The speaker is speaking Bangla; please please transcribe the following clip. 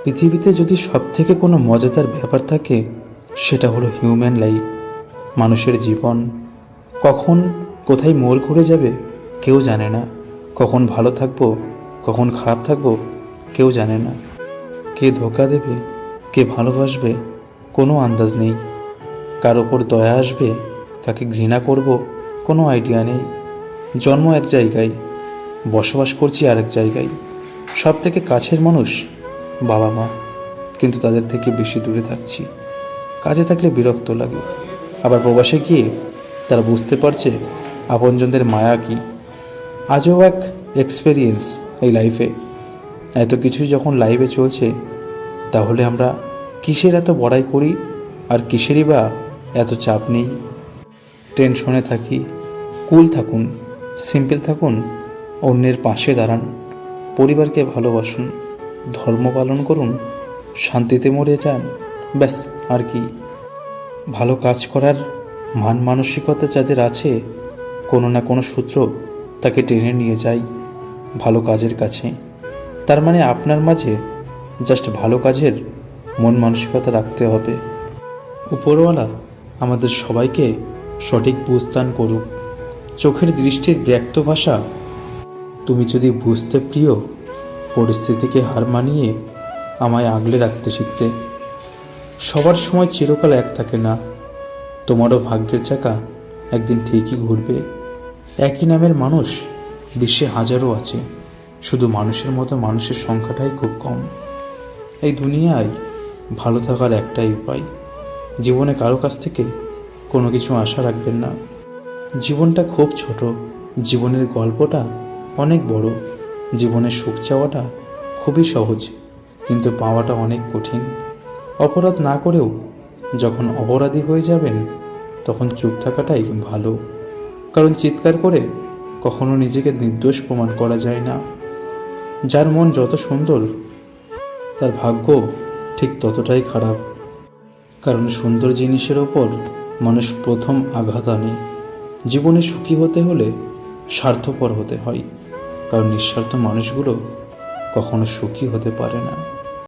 পৃথিবীতে যদি সব থেকে কোনো মজাদার ব্যাপার থাকে সেটা হলো হিউম্যান লাইফ, মানুষের জীবন। কখন কোথায় মোড় ঘুরে যাবে কেউ জানে না। কখন ভালো থাকবো, কখন খারাপ থাকবো কেউ জানে না। কে ধোঁকা দেবে, কে ভালোবাসবে কোনো আন্দাজ নেই। কার ওপর দয়া আসবে, কাকে ঘৃণা করব কোনো আইডিয়া নেই। জন্ম এক জায়গায়, বসবাস করছি আরেক জায়গায়। সব থেকে কাছের মানুষ বাবা মা, কিন্তু তাদের থেকে বেশি দূরে থাকছি। কাজে থাকলে বিরক্ত লাগে, আবার প্রবাসে গিয়ে তারা বুঝতে পারছে আপনজনদের মায়া কি। আজও এক এক্সপেরিয়েন্স এই লাইফে। এত কিছুই যখন লাইফে চলছে, তাহলে আমরা কিসের এত বড়াই করি, আর কিসেরই বা এত চাপ নেই। টেনশনে থাকি, কুল থাকুন, সিম্পল থাকুন, অন্যের পাশে দাঁড়ান, পরিবারকে ভালোবাসুন, ধর্ম পালন করুন, শান্তিতে মরে যান, ব্যাস। আর কি? ভালো কাজ করার মান মানসিকতা যাদের আছে, কোনো না কোনো সূত্র তাকে টেনে নিয়ে যায় ভালো কাজের কাছে। তার মানে আপনার মাঝে জাস্ট ভালো কাজের মন মানসিকতা রাখতে হবে। উপরওয়ালা আমাদের সবাইকে সঠিক বুঝদান করুক। চোখের দৃষ্টির ব্যক্ত ভাষা তুমি যদি বুঝতে প্রিয়, পরিস্থিতিকে হার মানিয়ে আমায় আগলে রাখতে শিখতে। সবার সময় চিরকাল এক থাকে না, তোমারও ভাগ্যের চাকা একদিন ঠিকই ঘুরবে। একই নামের মানুষ বিশ্বে হাজারো আছে, শুধু মানুষের মতো মানুষের সংখ্যাটাই খুব কম। এই দুনিয়ায় ভালো থাকার একটাই উপায়, জীবনে কারো কাছ থেকে কোনো কিছু আশা রাখবেন না। জীবনটা খুব ছোট, জীবনের গল্পটা অনেক বড়। জীবনের সুখ চাওয়াটা খুবই সহজ, কিন্তু পাওয়াটা অনেক কঠিন। অপরাধ না করেও যখন অপরাধী হয়ে যাবেন, তখন চুপ থাকাটাই ভালো। কারণ চিৎকার করে কখনো নিজেকে নির্দোষ প্রমাণ করা যায় না। যার মন যত সুন্দর, তার ভাগ্য ঠিক ততটাই খারাপ। কারণ সুন্দর জিনিসের ওপর মানুষ প্রথম আঘাত আনে। জীবনে সুখী হতে হলে স্বার্থপর হতে হয়, কারণ নিঃস্বার্থ মানুষগুলো কখনো সুখী হতে পারে না।